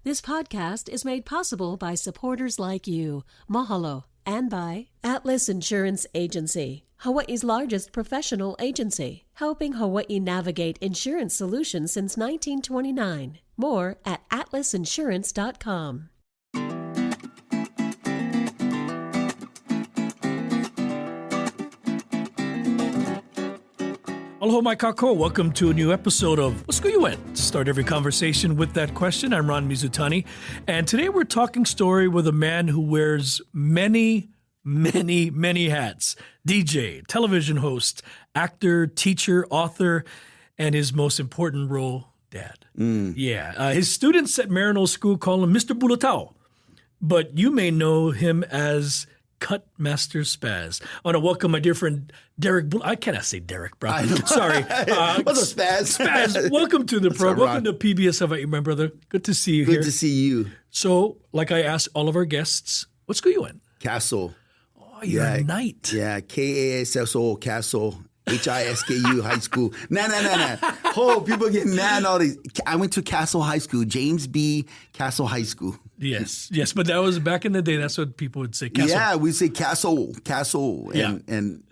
This podcast is made possible by supporters like you. Mahalo. And by Atlas Insurance Agency, Hawaii's largest professional agency, helping Hawaii navigate insurance solutions since 1929. More at atlasinsurance.com. Aloha mai kako. Welcome to a new episode of What's Go You Went? Start every conversation with that question. I'm Ron Mizutani, and today we're talking story with a man who wears many hats. DJ, television host, actor, teacher, author, and his most important role, dad. Yeah. His students at Marino School call him Mr. Bulatao, but you may know him as Kutmaster Spaz. I want to welcome my dear friend Derek. I cannot say Derek, bro. Sorry. What's up, Spaz? Spaz, welcome to the program. Welcome to PBS Hawaii, my brother. Good to see you here. Good to see you. So, like I asked all of our guests, what's go you in? Castle. Oh, you're a knight. Yeah, K-A-S-S-O, Castle. H-I-S-K-U High School. Nah. Oh, people get mad all these. I went to Castle High School, James B. Castle High School. Yes, but that was back in the day. That's what people would say. Castle. Yeah, we say Castle. Yeah.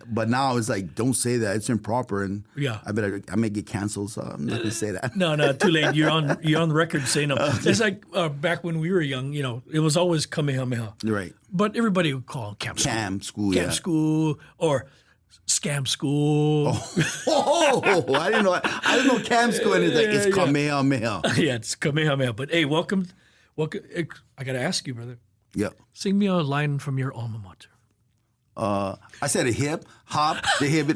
But now it's like, don't say that. It's improper. And yeah. I may get canceled, so I'm not going to say that. No, too late. You're on record saying no. It's like back when we were young, it was always Kamehameha. Right. But everybody would call it Camp School. Camp School or Scam School. Oh, I didn't know Camp School. And it's like, it's Kamehameha. Yeah, it's Kamehameha. But hey, welcome. I got to ask you, brother. Yeah. Sing me a line from your alma mater. I said a hip, hop, the hip.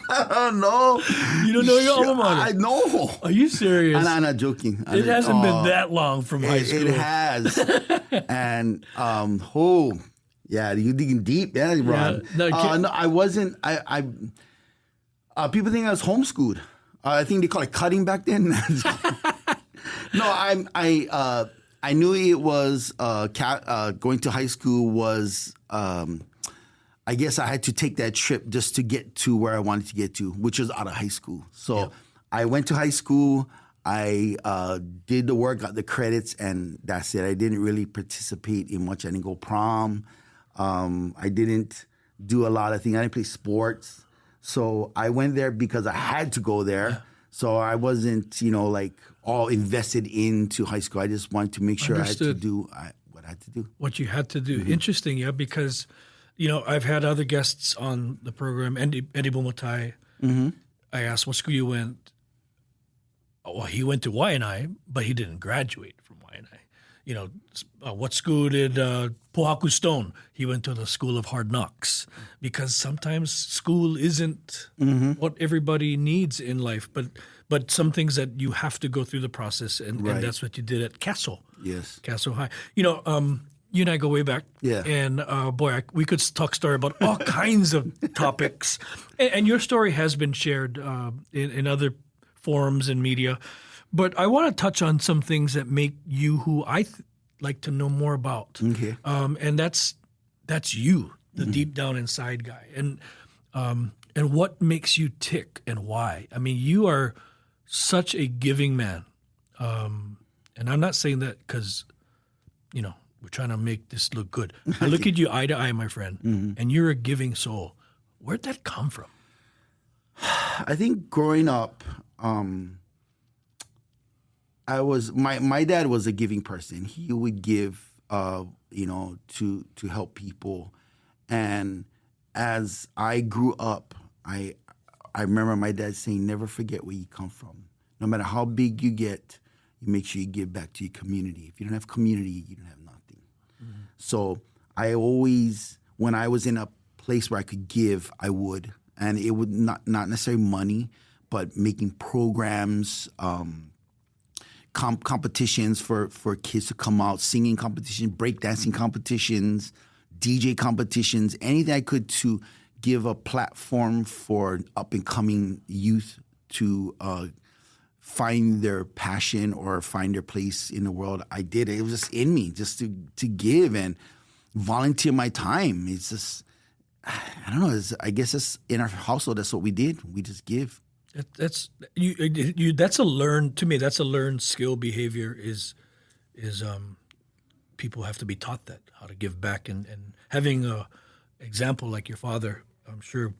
I don't know. You don't know your alma mater? I know. Are you serious? I'm not joking. It hasn't been that long from high school. It has. And, yeah, you're digging deep, Ron. Yeah, no, I wasn't. People think I was homeschooled. I think they call it cutting back then. No, I knew it was going to high school was. I guess I had to take that trip just to get to where I wanted to get to, which was out of high school. So I went to high school. I did the work, got the credits, and that's it. I didn't really participate in much. I didn't go prom. I didn't do a lot of things. I didn't play sports. So I went there because I had to go there. Yeah. So I wasn't, like all invested into high school. I just wanted to make sure Understood. I had to do what I had to do. What you had to do. Mm-hmm. Interesting, yeah, because, I've had other guests on the program, Eddie Bumatai. Mm-hmm. I asked what school you went. Well, he went to Waianae, but he didn't graduate from Waianae. What school did Pohaku Stone? He went to the School of Hard Knocks because sometimes school isn't what everybody needs in life, but some things that you have to go through the process, and that's what you did at Castle. Yes. Castle High. You and I go way back. Yeah. And we could talk story about all kinds of topics. And your story has been shared in other forums and media. But I want to touch on some things that make you who I like to know more about. Okay. And that's you, the deep down inside guy. And what makes you tick and why? I mean, you are such a giving man. And I'm not saying that because, we're trying to make this look good. I look at you eye to eye, my friend, and you're a giving soul. Where'd that come from? I think growing up, my dad was a giving person. He would give, to help people. And as I grew up, I remember my dad saying, never forget where you come from. No matter how big you get, you make sure you give back to your community. If you don't have community, you don't have nothing. Mm-hmm. So I always, when I was in a place where I could give, I would. And it would not necessarily money, but making programs, competitions for kids to come out, singing competitions, breakdancing competitions, DJ competitions, anything I could to give a platform for up-and-coming youth to find their passion or find their place in the world. I did it. It was just in me, just to give and volunteer my time. It's just, I don't know. I guess it's in our household. That's what we did. We just give. That's you. That's a learned to me. That's a learned skill. Behavior is people have to be taught that how to give back and having a example like your father. I'm sure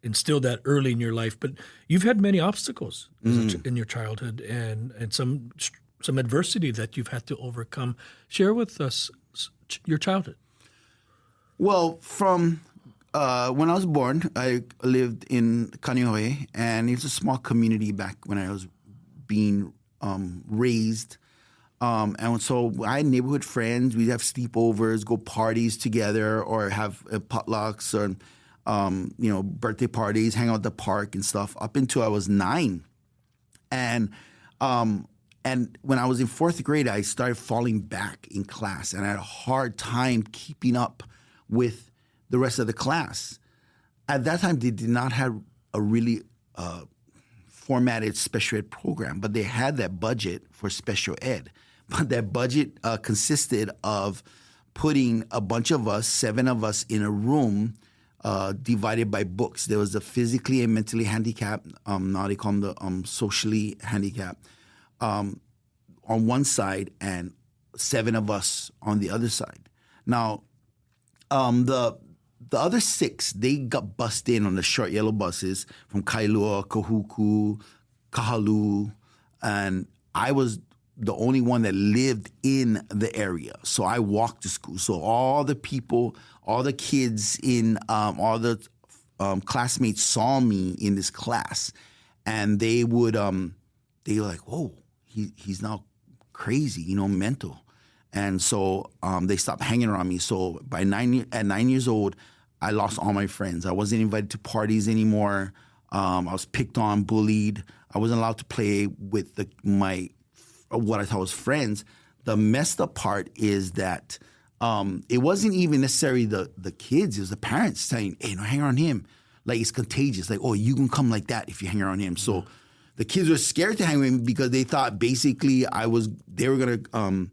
instilled that early in your life. But you've had many obstacles in your childhood and some adversity that you've had to overcome. Share with us your childhood. Well, from when I was born, I lived in Kaneohe, and it was a small community back when I was being raised. And so I had neighborhood friends. We'd have sleepovers, go parties together, or have potlucks or, birthday parties, hang out at the park and stuff up until I was 9. And when I was in 4th grade, I started falling back in class, and I had a hard time keeping up with the rest of the class. At that time, they did not have a really formatted special ed program, but they had that budget for special ed. But that budget consisted of putting a bunch of us, 7 of us, in a room divided by books. There was the physically and mentally handicapped, now they call them the socially handicapped, on one side, and 7 of us on the other side. Now, the other 6, they got bussed in on the short yellow buses from Kailua, Kahuku, Kahalu, and I was the only one that lived in the area. So I walked to school. So all the people, all the kids in, all the classmates saw me in this class, and they were like, whoa, he's now crazy, mental. And so they stopped hanging around me. So at 9 years old, I lost all my friends. I wasn't invited to parties anymore. I was picked on, bullied. I wasn't allowed to play with what I thought was friends. The messed up part is that it wasn't even necessarily the kids. It was the parents saying, hey, no, hang around him. Like, it's contagious. Like, oh, you can come like that if you hang around him. So the kids were scared to hang with me because they thought basically they were going to,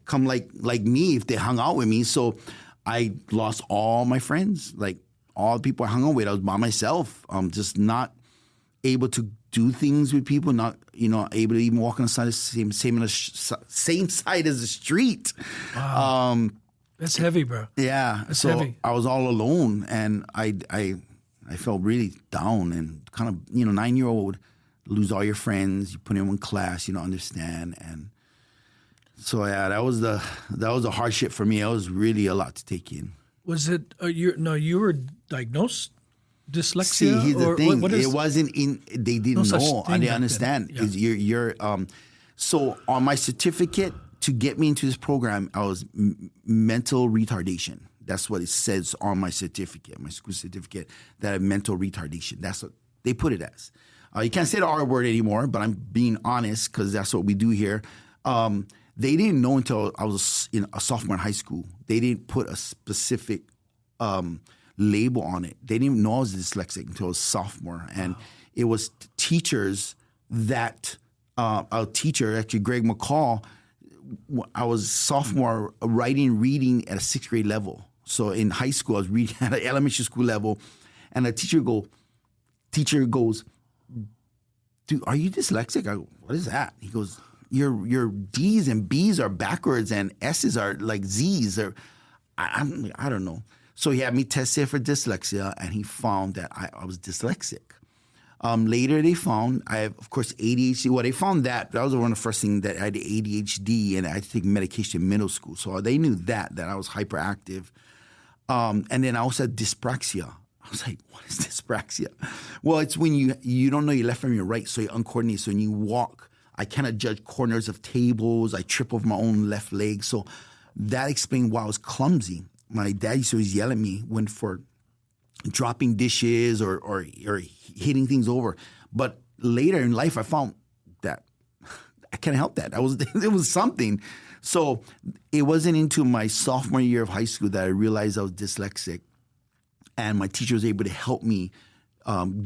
come like me if they hung out with me. So I lost all my friends. Like, all the people I hung out with, I was by myself. Just not able to do things with people, not able to even walk on the side of the same side as the street. Wow. That's heavy, bro. Yeah. That's so heavy. I was all alone, and I felt really down and kind of 9-year-old, lose all your friends, you put in one class, you don't understand, and so yeah, that was a hardship for me. That was really a lot to take in. Was it you were diagnosed dyslexia? See, here's the thing. What it wasn't in. They didn't know. I didn't understand. Yeah. You're so on my certificate to get me into this program, I was mental retardation. That's what it says on my certificate, my school certificate, that I have mental retardation. That's what they put it as. You can't say the R word anymore, but I'm being honest because that's what we do here. They didn't know until I was a sophomore in high school. They didn't put a specific label on it. They didn't even know I was dyslexic until I was sophomore. And it was teachers that, our teacher, actually Greg McCall, I was sophomore reading at a 6th grade level. So in high school, I was reading at an elementary school level. And the teacher goes, dude, are you dyslexic? I go, what is that? He goes, your D's and B's are backwards and S's are like Z's. Or I don't know. So he had me tested for dyslexia, and he found that I was dyslexic. Later, they found I have, of course, ADHD. Well, they found that was one of the first things, that I had ADHD, and I had to take medication in middle school. So they knew that I was hyperactive. And then I also had dyspraxia. I was like, what is dyspraxia? Well, it's when you don't know your left from your right, so you're uncoordinated. So when you walk, I cannot judge corners of tables. I trip over my own left leg. So that explained why I was clumsy. My dad used to always yell at me for dropping dishes or hitting things over. But later in life, I found that I can't help that. It was something. So it wasn't into my sophomore year of high school that I realized I was dyslexic. And my teacher was able to help me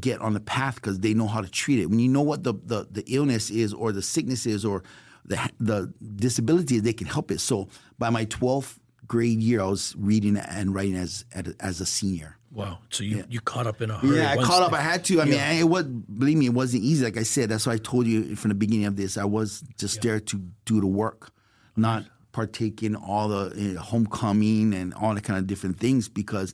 get on the path because they know how to treat it. When you know what the illness is or the sickness is or the disability is, they can help it. So by my 12th grade year, I was reading and writing as a senior. Wow. So you caught up in a hurry. Yeah, I caught up. I had to. I mean, believe me, it wasn't easy. Like I said, that's why I told you from the beginning of this, I was just there to do the work, not partake in all the homecoming and all the kind of different things, because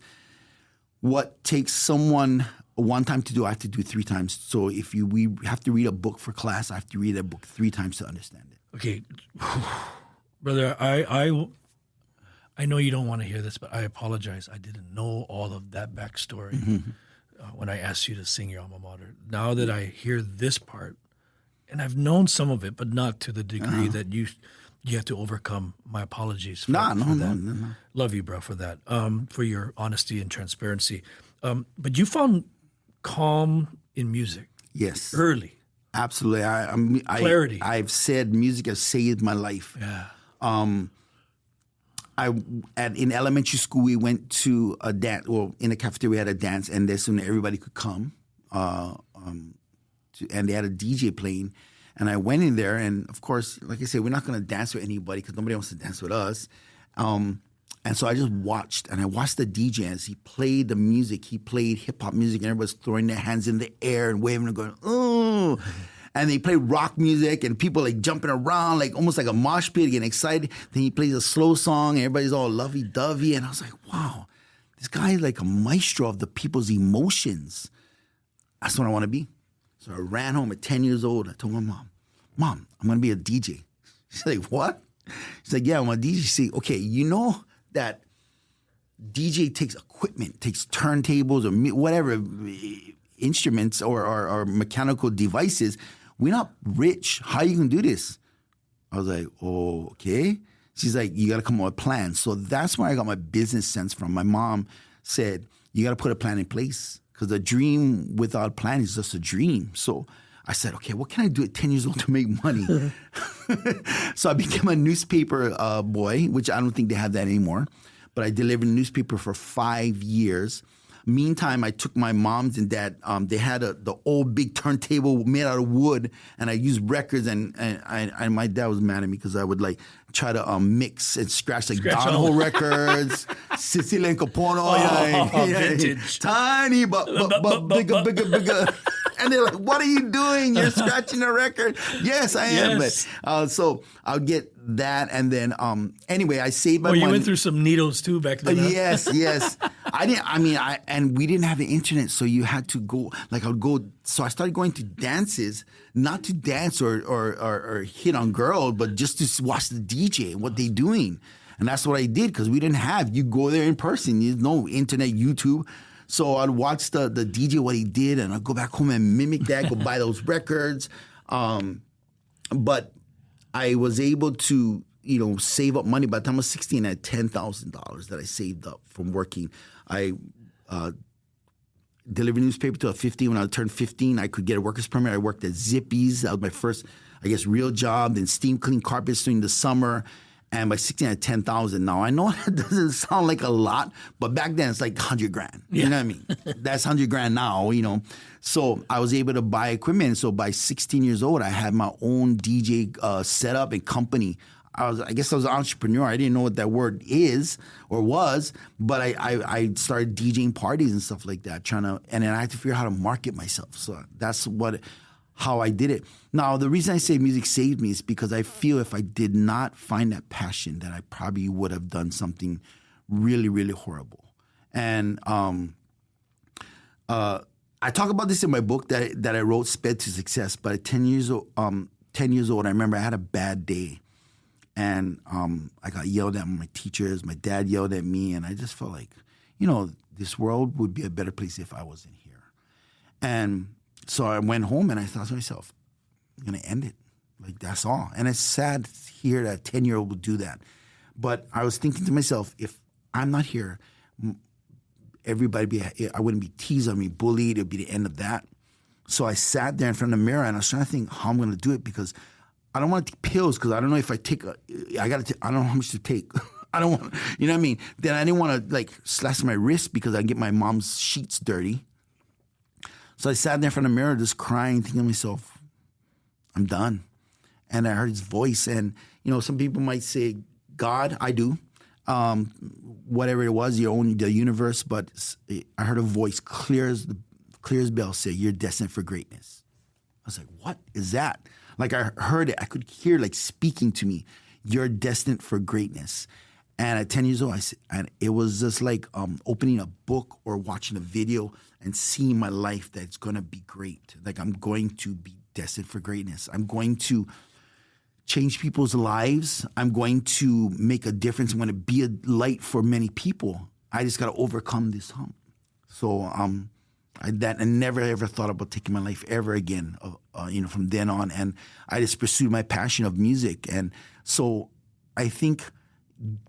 what takes someone one time to do, I have to do 3 times. So if we have to read a book for class, I have to read a book 3 times to understand it. Okay. Brother, I know you don't want to hear this, but I apologize. I didn't know all of that backstory when I asked you to sing your alma mater. Now that I hear this part, and I've known some of it, but not to the degree that you have to overcome. My apologies for, No. Love you, bro, for that, for your honesty and transparency. But you found calm in music. Yes. Early. Absolutely. Clarity. I've said music has saved my life. Yeah. In elementary school, we went to a dance. Well, in the cafeteria, we had a dance, and that's when everybody could come. And they had a DJ playing. And I went in there, and of course, like I said, we're not going to dance with anybody because nobody wants to dance with us. And so I just watched, and I watched the DJ as he played the music. He played hip-hop music, and everybody's throwing their hands in the air and waving and going, oh. And they played rock music, and people like jumping around, like almost like a mosh pit, getting excited. Then he plays a slow song, and everybody's all lovey-dovey. And I was like, wow, this guy is like a maestro of the people's emotions. That's what I want to be. So I ran home at 10 years old. I told my mom, I'm going to be a DJ. She's like, what? She's like, yeah, I'm a DJ. She's like, okay, you know that DJ takes equipment, takes turntables or whatever instruments or mechanical devices. We're not rich. How are you going to do this? I was like, oh, okay. She's like, you got to come up with a plan. So that's where I got my business sense from. My mom said, you got to put a plan in place. Because a dream without a plan is just a dream. So I said, okay, what can I do at 10 years old to make money? So I became a newspaper boy, which I don't think they have that anymore. But I delivered a newspaper for 5 years. Meantime, I took my mom's and dad. They had the old big turntable made out of wood, and I used records. And my dad was mad at me because I would like try to mix and scratch Donahoe records, Cecilia and Capono, vintage, tiny but bigger. And they're like, "What are you doing? You're scratching a record." Yes, I am. Yes. But, so I'll get that, and then anyway, I saved my money. You went through some needles too back then. Yes. And we didn't have the internet, so you had to go. Like I would go. So I started going to dances, not to dance or hit on girls, but just to watch the DJ and what they doing. And that's what I did because we didn't have. You go there in person. There's no internet, YouTube. So I'd watch the DJ, what he did, and I'd go back home and mimic that, go buy those records. But I was able to, save up money. By the time I was 16, I had $10,000 that I saved up from working. I delivered newspaper till 15. When I turned 15, I could get a worker's permit. I worked at Zippy's. That was my first, real job. Then steam clean carpets during the summer. And by 16, I had 10,000. Now, I know that doesn't sound like a lot, but back then it's like $100,000. You know what I mean? That's $100,000 now, So I was able to buy equipment. So by 16 years old, I had my own DJ setup and company. I guess I was an entrepreneur. I didn't know what that word is or was, but I started DJing parties and stuff like that, and then I had to figure out how to market myself. So that's how I did it. Now, the reason I say music saved me is because I feel if I did not find that passion, that I probably would have done something really, really horrible. And I talk about this in my book that I wrote, Sped to Success. But at 10 years old, I remember I had a bad day. And I got yelled at by my teachers. My dad yelled at me. And I just felt like, this world would be a better place if I wasn't here. And so I went home and I thought to myself, I'm going to end it. Like, that's all. And it's sad to hear that a 10-year-old would do that. But I was thinking to myself, if I'm not here, I wouldn't be teased on me, bullied. It would be the end of that. So I sat there in front of the mirror and I was trying to think how I'm going to do it because I don't want to take pills because I don't know if I take I don't know how much to take. I don't want, you know what I mean? Then I didn't want to slash my wrist because I'd get my mom's sheets dirty. So I sat there in front of the mirror just crying, thinking to myself, I'm done. And I heard his voice. And, some people might say, God, I do. whatever it was, the universe. But I heard a voice clear as bell say, "You're destined for greatness." I was like, "What is that?" Like I heard it, I could hear like speaking to me, "You're destined for greatness." And at 10 years old, and it was just like opening a book or watching a video and seeing my life that's going to be great. Like I'm going to be destined for greatness. I'm going to change people's lives. I'm going to make a difference. I'm going to be a light for many people. I just got to overcome this hump. So I never ever thought about taking my life ever again. From then on, and I just pursued my passion of music. And so I think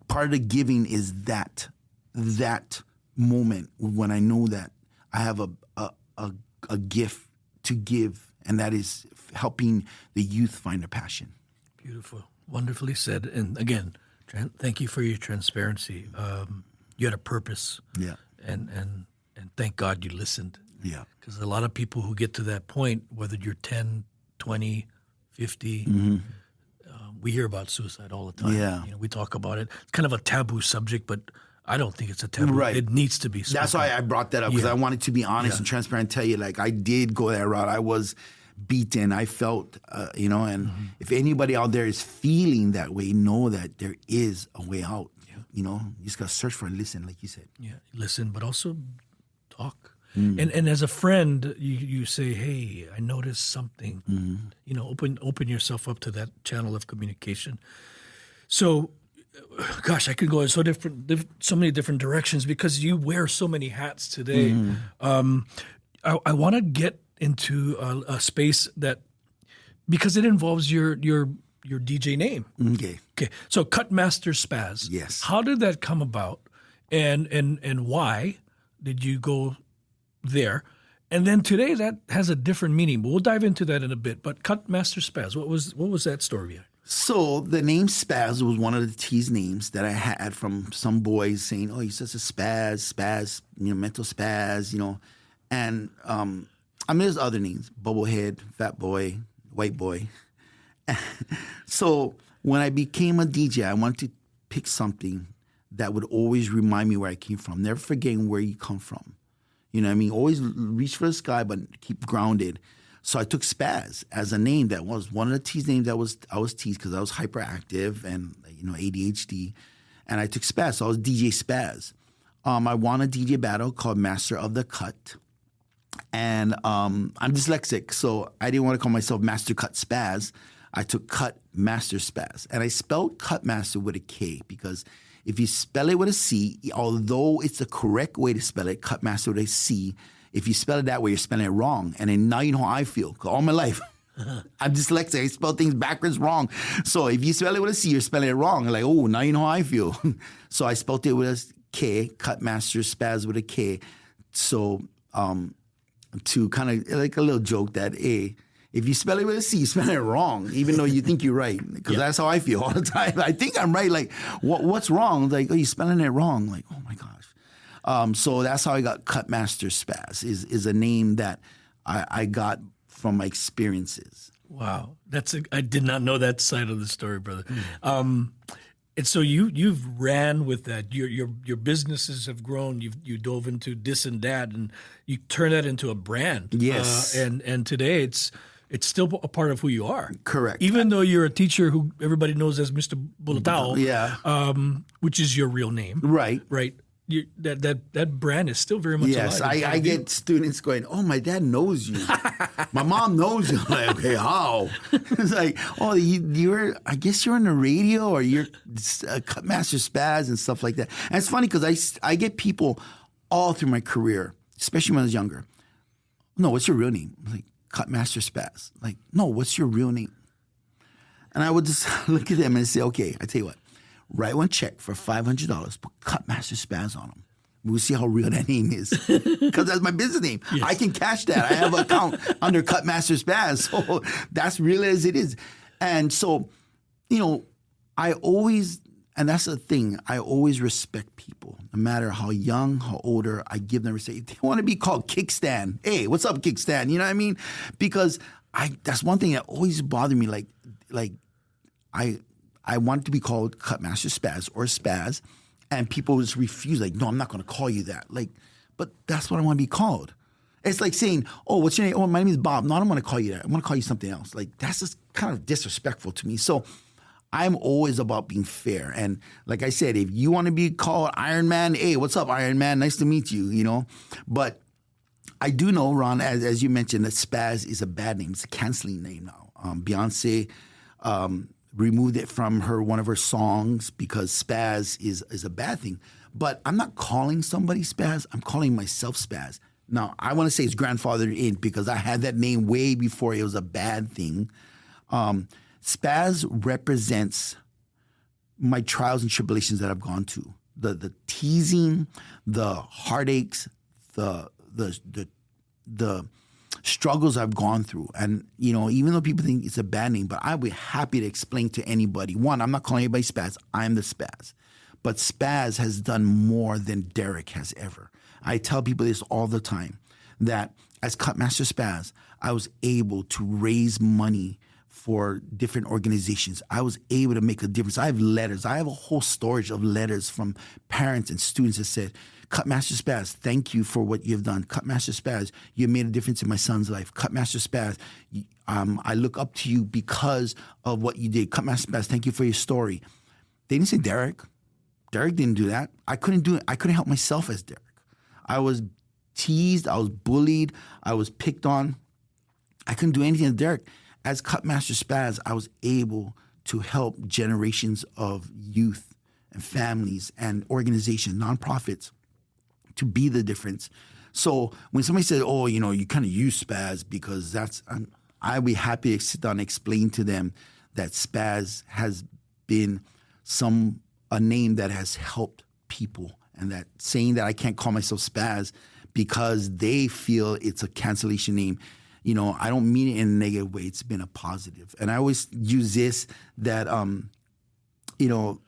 part of the giving is that moment when I know that I have a gift to give, and that is helping the youth find their passion. Beautiful. Wonderfully said. And again, thank you for your transparency. You had a purpose. Yeah. And thank God you listened. Yeah. Because a lot of people who get to that point, whether you're 10, 20, 50, we hear about suicide all the time. Yeah. We talk about it. It's kind of a taboo subject, but I don't think it's a taboo. Right. It needs to be spoken. That's why I brought that up, because I wanted to be honest and transparent and tell you, like, I did go that route. I was beaten. I felt, and if anybody out there is feeling that way, know that there is a way out. Yeah. You just got to search for it, listen, like you said. Yeah, listen, but also talk. And as a friend, you say, "Hey, I noticed something." Open yourself up to that channel of communication. So, gosh, I could go in so many different directions because you wear so many hats today. I want to get into a space that, because it involves your DJ name. Okay. So Kutmaster Spaz. Yes. How did that come about, and why did you go there? And then today that has a different meaning, but we'll dive into that in a bit. But Kutmaster Spaz, what was that story behind? So the name Spaz was one of the tease names that I had from some boys saying, "Oh, he's such a spaz, mental spaz, And there's other names: Bubblehead, Fat Boy, White Boy. So when I became a DJ, I wanted to pick something that would always remind me where I came from, never forgetting where you come from. You know what I mean? Always reach for the sky, but keep grounded. So I took Spaz as a name that was one of the tease names I was teased because I was hyperactive and ADHD, and I took Spaz. So I was DJ Spaz. I won a DJ battle called Master of the Cut, and I'm dyslexic, so I didn't want to call myself Master Cut Spaz. I took Cut Master Spaz, and I spelled Cut Master with a K because if you spell it with a C, although it's the correct way to spell it, Cut Master with a C, if you spell it that way, you're spelling it wrong. And then now you know how I feel. 'Cause all my life, I'm dyslexic. I spell things backwards wrong. So if you spell it with a C, you're spelling it wrong. Like, oh, now you know how I feel. So I spelled it with a K, Cut Master Spaz with a K. So to kind of like a little joke that, hey, if you spell it with a C, you spell it wrong, even though you think you're right. Because that's how I feel all the time. I think I'm right. Like, what's wrong? Like, oh, you're spelling it wrong. Like, oh my gosh. So that's how I got Kutmaster Spaz, is a name that I got from my experiences. Wow. I did not know that side of the story, brother. And so you've ran with that. Your businesses have grown. You dove into Dis-N-Dat, and you turned that into a brand. Yes. And today it's still a part of who you are. Correct. Even though you're a teacher who everybody knows as Mr. Bulatao, which is your real name. Right. Right. That brand is still very much alive. Yes, I get students going, "Oh, my dad knows you. My mom knows you." I'm like, okay, how? It's like, "Oh, I guess you're on the radio, or you're Kutmaster Spaz and stuff like that." And it's funny because I get people all through my career, especially when I was younger. "No, what's your real name?" I'm like, "Kutmaster Spaz." Like, "No, what's your real name?" And I would just look at them and say, "Okay, I tell you what. Write one check for $500, put Kutmaster Spaz on them. We'll see how real that name is." Because that's my business name. Yes. I can cash that. I have an account under Kutmaster Spaz. So that's real as it is. And so, I always, and that's the thing, I always respect people. No matter how young, how older, I give them respect. If they want to be called Kickstand, hey, what's up, Kickstand? You know what I mean? Because that's one thing that always bothered me. I want to be called Kutmaster Spaz or Spaz And people just refuse, like, no, I'm not going to call you that. Like, but that's what I want to be called. It's like saying, oh, what's your name? Oh, my name is Bob. No, I don't want to call you that. I want to call you something else. Like, that's just kind of disrespectful to me. So I'm always about being fair. And like I said, if you want to be called Iron Man, hey, what's up, Iron Man? Nice to meet you, you know. But I do know, Ron, as you mentioned, that Spaz is a bad name. It's a canceling name now. Beyonce removed it from one of her songs because Spaz is a bad thing. But I'm not calling somebody Spaz. I'm calling myself Spaz. Now, I want to say it's grandfathered in because I had that name way before it was a bad thing. Spaz represents my trials and tribulations that I've gone to. The teasing, the heartaches, the struggles I've gone through. And, you know, even though people think it's a bad name, but I'd be happy to explain to anybody. One, I'm not calling anybody Spaz. I'm the Spaz. But Spaz has done more than Derek has ever. I tell people this all the time, that as Kutmaster Spaz, I was able to raise money for different organizations. I was able to make a difference. I have letters. I have a whole storage of letters from parents and students that said, Kutmaster Spaz, thank you for what you've done. Kutmaster Spaz, you made a difference in my son's life. Kutmaster Spaz, I look up to you because of what you did. Kutmaster Spaz, thank you for your story. They didn't say Derek. Derek didn't do that. I couldn't do it. I couldn't help myself as Derek. I was teased. I was bullied. I was picked on. I couldn't do anything as Derek. As Kutmaster Spaz, I was able to help generations of youth and families and organizations, nonprofits, to be the difference. So when somebody says, oh, you know, you kind of use Spaz because that's, I'd be happy to sit down and explain to them that Spaz has been a name that has helped people, and that saying that I can't call myself Spaz because they feel it's a cancellation name. You know, I don't mean it in a negative way. It's been a positive. And I always use this, that, you know,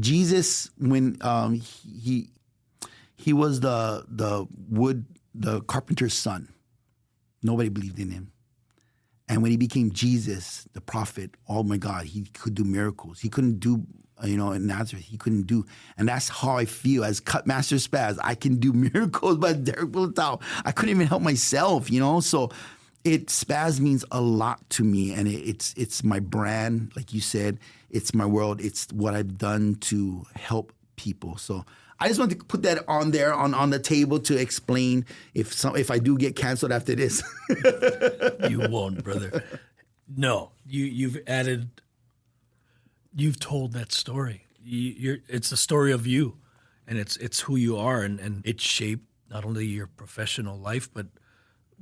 Jesus, when he was the carpenter's son, nobody believed in him. And when he became Jesus, the prophet, oh my God, he could do miracles. He couldn't do, you know, in Nazareth, he couldn't do. And that's how I feel as Kutmaster Spaz. I can do miracles, but Derek Bulatao, I couldn't even help myself, you know? So Spaz means a lot to me, and it's my brand, like you said. It's my world. It's what I've done to help people. So I just wanted to put that on there on the table to explain if I do get canceled after this. You won't, brother. No, you've told that story. It's the story of you, and it's who you are, and it shaped not only your professional life, but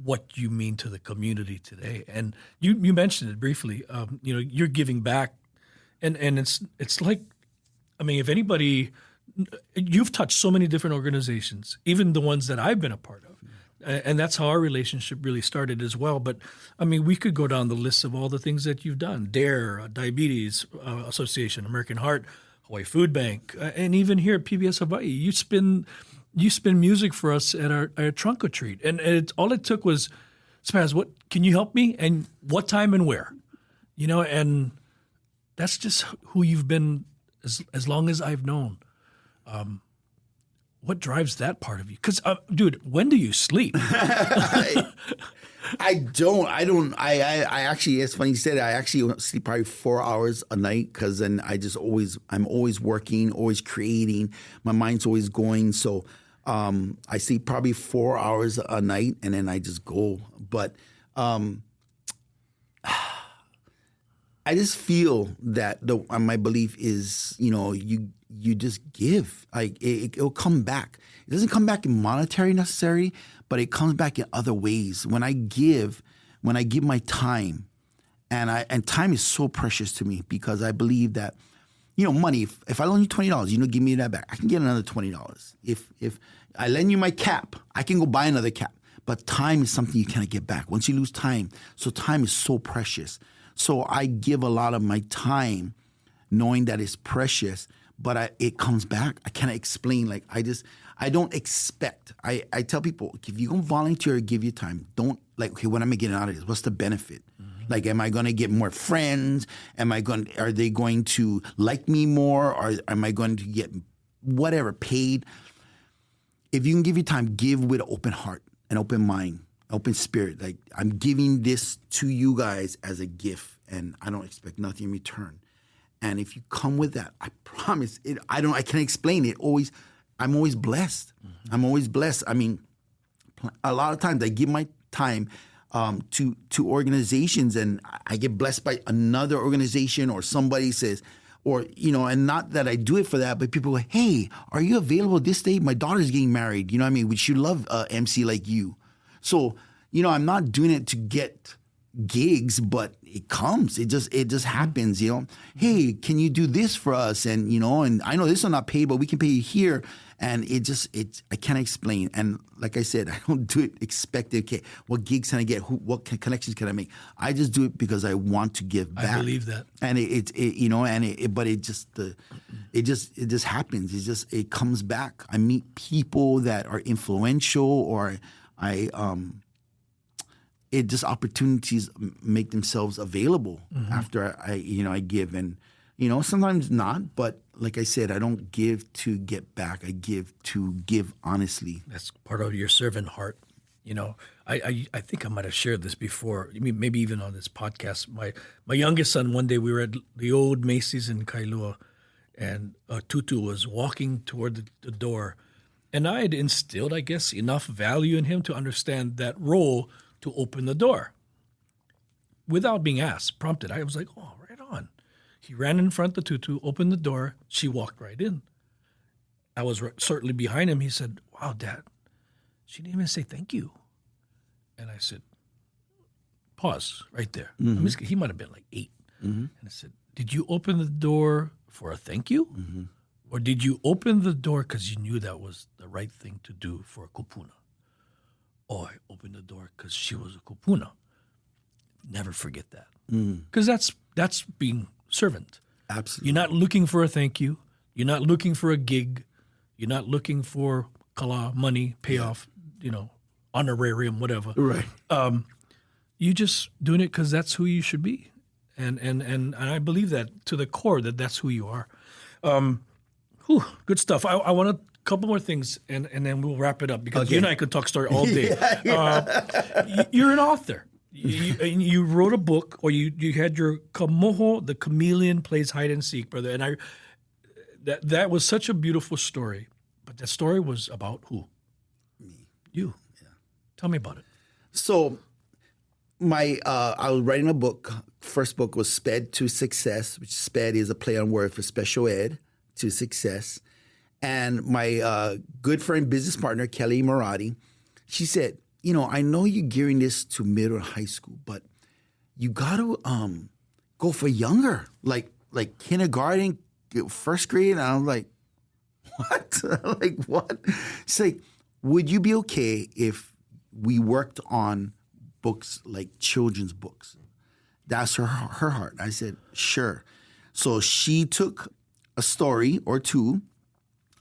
what you mean to the community today. And you mentioned it briefly. You know, you're giving back, and it's like, I mean, if anybody, you've touched so many different organizations, even the ones that I've been a part of. And that's how our relationship really started as well. But, I mean, we could go down the list of all the things that you've done. DARE, Diabetes Association, American Heart, Hawaii Food Bank, and even here at PBS Hawaii. You spin music for us at our trunk or treat. And all it took was, Spaz, what can you help me? And what time and where? You know, and that's just who you've been as long as I've known. What drives that part of you? Because, dude, when do you sleep? I actually, it's funny you said I actually sleep probably 4 hours a night, because then I'm always working, always creating. My mind's always going. So I sleep probably 4 hours a night, and then I just go. But I just feel that my belief is, you know, you just give. Like it'll come back. It doesn't come back in monetary necessarily, but it comes back in other ways. When I give my time, and time is so precious to me, because I believe that, you know, money. If I loan you $20, you know, give me that back. I can get another $20. If I lend you my cap, I can go buy another cap. But time is something you cannot get back once you lose time. So time is so precious. So I give a lot of my time, knowing that it's precious, but it comes back. I cannot explain. Like I don't expect. I tell people, if you're going to volunteer or give your time, don't like, okay, what am I getting out of this? What's the benefit? Mm-hmm. Like, am I going to get more friends? Are they going to like me more? Or am I going to get whatever paid? If you can give your time, give with an open heart, an open mind, open spirit. Like, I'm giving this to you guys as a gift, and I don't expect nothing in return. And if you come with that, I promise it. I can't explain it. I'm always blessed. Mm-hmm. I'm always blessed. I mean, a lot of times I give my time to organizations, and I get blessed by another organization, or somebody says, or, and not that I do it for that, but people go, hey, are you available this day? My daughter's getting married. You know what I mean? Would she love MC like you? So, I'm not doing it to get gigs, but it comes. It just happens, Hey, can you do this for us? And, and I know this is not paid, but we can pay you here. And I can't explain. And like I said, I don't do it expecting, okay, what gigs can I get? What connections can I make? I just do it because I want to give back. I believe that. And but it just happens. It comes back. I meet people that are influential, or opportunities make themselves available after I give. And, sometimes not, but like I said, I don't give to get back. I give to give honestly. That's part of your servant heart. I think I might have shared this before, maybe even on this podcast. My youngest son, one day we were at the old Macy's in Kailua, and Tutu was walking toward the door. And I had instilled, I guess, enough value in him to understand that role to open the door. Without being asked, prompted, I was like, oh, right on. He ran in front of Tutu, opened the door. She walked right in. I was certainly behind him. He said, wow, Dad, she didn't even say thank you. And I said, pause right there. Mm-hmm. I mean, he might have been like 8. Mm-hmm. And I said, did you open the door for a thank you? Mm-hmm. Or did you open the door because you knew that was the right thing to do for a kupuna? Oh, I opened the door because she was a kupuna. Never forget that. Because that's being servant. Absolutely. You're not looking for a thank you. You're not looking for a gig. You're not looking for kala, money, payoff, honorarium, whatever. Right. You just doing it because that's who you should be. And I believe that to the core, that's who you are. Good stuff. I want a couple more things, and then we'll wrap it up, because you and I could talk story all day. You're an author. You wrote a book, or you had your Kamoho, the chameleon plays hide and seek, brother. And that was such a beautiful story. But that story was about who? Me. You. Yeah. Tell me about it. So I was writing a book. First book was Sped to Success, which Sped is a play on word for special ed to success. And my good friend, business partner, Kelly Marati, she said, I know you're gearing this to middle and high school, but you got to go for younger, like kindergarten, first grade. And I was like, what? Like, what? She's like, would you be okay if we worked on books like children's books? That's her heart. I said, sure. So she took a story or two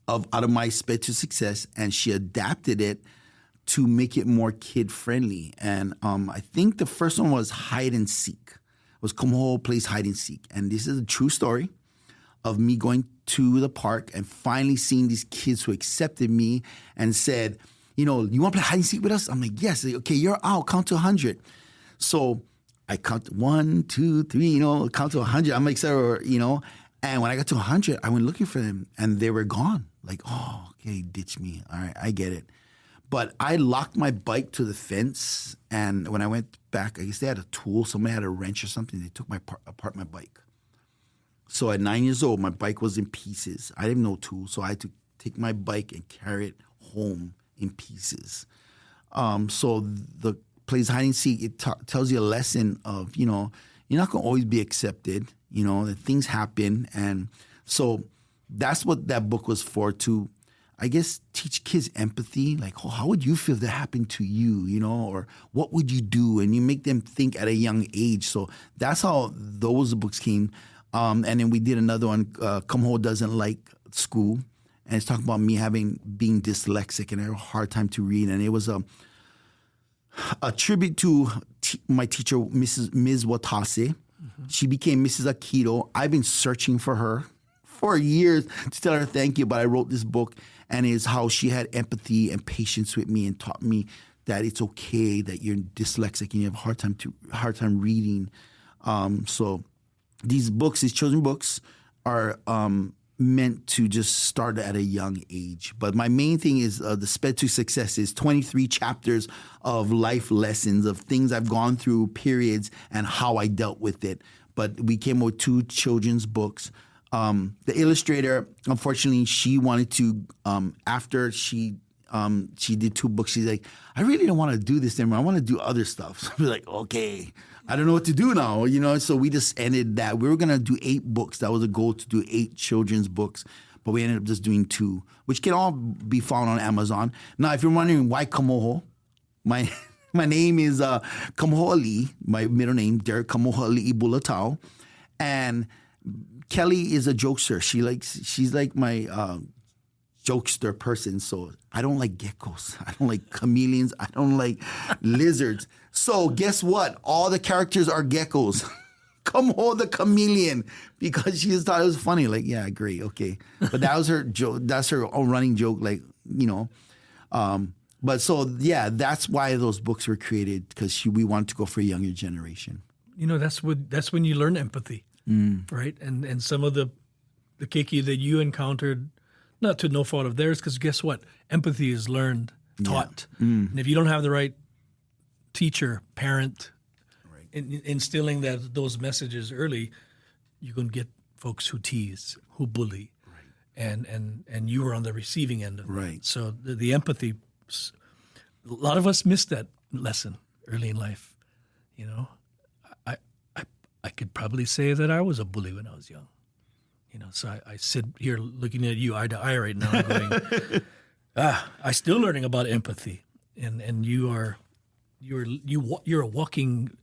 out of my Sped to Success, and she adapted it to make it more kid-friendly. And I think the first one was Hide and Seek. It was Kamoho Plays Hide and Seek. And this is a true story of me going to the park and finally seeing these kids who accepted me and said, you want to play hide and seek with us? I'm like, yes. Like, okay, you're out. Count to 100. So I count 1, 2, 3, count to 100. I'm like, sir, And when I got to 100, I went looking for them, and they were gone. Like, oh, okay, ditch me. All right, I get it. But I locked my bike to the fence, and when I went back, I guess they had a tool. Somebody had a wrench or something. They took apart my bike. So at 9 years old, my bike was in pieces. I didn't know tools, so I had to take my bike and carry it home in pieces. So the plays hide and seek, it tells you a lesson of, you're not going to always be accepted, that things happen. And so that's what that book was for, to, I guess, teach kids empathy. Like, how would you feel if that happened to you, or what would you do? And you make them think at a young age. So that's how those books came. And then we did another one, Kamoho Doesn't Like School. And it's talking about me being dyslexic and I have a hard time to read. And it was a tribute to my teacher, Ms. Watase. She became Mrs. Akito. I've been searching for her for years to tell her thank you, but I wrote this book, and it's how she had empathy and patience with me and taught me that it's okay that you're dyslexic and you have a hard time reading. So these books, these children's books, are meant to just start at a young age. But my main thing is the Sped to Success is 23 chapters of life lessons of things I've gone through, periods, and how I dealt with it. But we came up with 2 children's books. The illustrator, unfortunately, she wanted to, after she did 2 books, she's like, I really don't want to do this anymore. I want to do other stuff. So I was like, okay, I don't know what to do now, So we just ended that. We were going to do 8 books. That was a goal, to do 8 children's books. But we ended up just doing 2, which can all be found on Amazon. Now, if you're wondering why Kamoho, my name is Kamoho Ali, my middle name, Derek Kamoho Ali Bulatao. And Kelly is a jokester. She's like my jokester person. So I don't like geckos. I don't like chameleons. I don't like lizards. So guess what? All the characters are geckos. Kamoho the chameleon, because she just thought it was funny. Like, yeah, great, okay. But that was her joke. That's her own running joke. Like, But so yeah, that's why those books were created, because we wanted to go for a younger generation. That's when you learn empathy, right? And some of the keiki that you encountered, not to no fault of theirs, because guess what? Empathy is learned, taught. Yeah. And if you don't have the right teacher, parent, instilling those messages early, you're going to get folks who tease, who bully, and you were on the receiving end of it. Right. So the empathy, a lot of us missed that lesson early in life. I could probably say that I was a bully when I was young. So I sit here looking at you eye to eye right now, going, I'm still learning about empathy, and you're a walking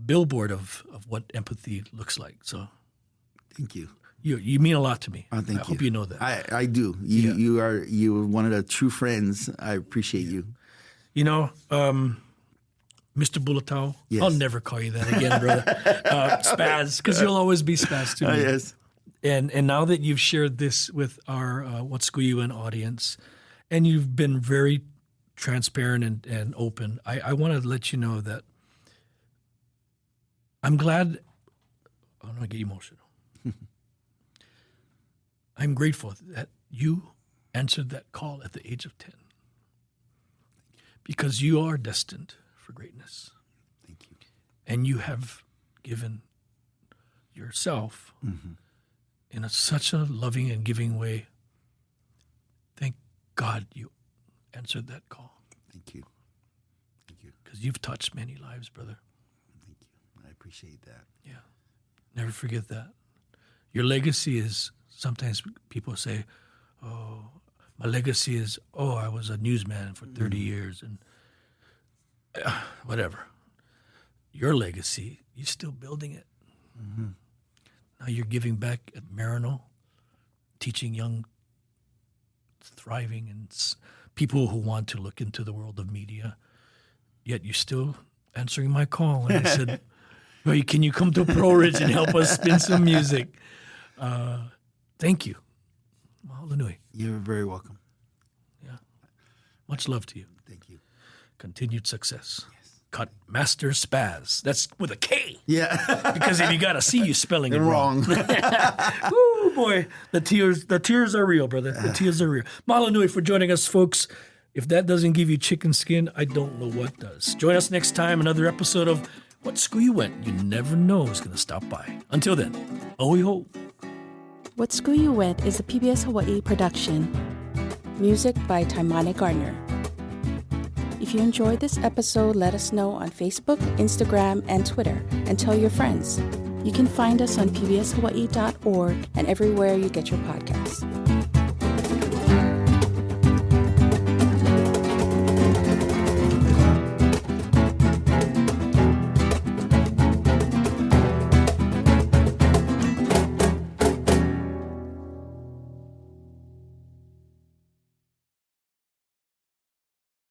billboard of what empathy looks like. So, thank you. You mean a lot to me. Thank you. I hope you know that. I do. You're one of the true friends. I appreciate you. Mr. Bulatao, yes. I'll never call you that again, brother. Spaz, because you'll always be Spaz to me. Yes. And now that you've shared this with our What School You In audience, and you've been very transparent and open, I want to let you know that I'm glad. I'm going to get emotional. I'm grateful that you answered that call at the age of 10, because you are destined for greatness. Thank you. And you have given yourself in such a loving and giving way. Thank God you answered that call. Thank you. Thank you. Because you've touched many lives, brother. Thank you. I appreciate that. Yeah. Never forget that. Your legacy is, sometimes people say, oh, my legacy is, I was a newsman for 30 years and whatever. Your legacy, you're still building it. Now you're giving back at Marino, teaching young, thriving, and people who want to look into the world of media. Yet you're still answering my call. And I said, well, can you come to Pro Ridge and help us spin some music? Thank you. Mahalo nui. You're very welcome. Yeah. Much love to you. Thank you. Continued success. Yes. Kutmaster Spaz. That's with a K. Yeah. Because if you got a C, you're spelling it wrong. Wrong. Ooh, boy. The tears are real, brother. The tears are real. Mahalo nui for joining us, folks. If that doesn't give you chicken skin, I don't know what does. Join us next time, another episode of What School You Went. You never know who's going to stop by. Until then, oiho. What School You Went is a PBS Hawaii production. Music by Taimane Gardner. If you enjoyed this episode, let us know on Facebook, Instagram, and Twitter, and tell your friends. You can find us on pbshawaii.org and everywhere you get your podcasts.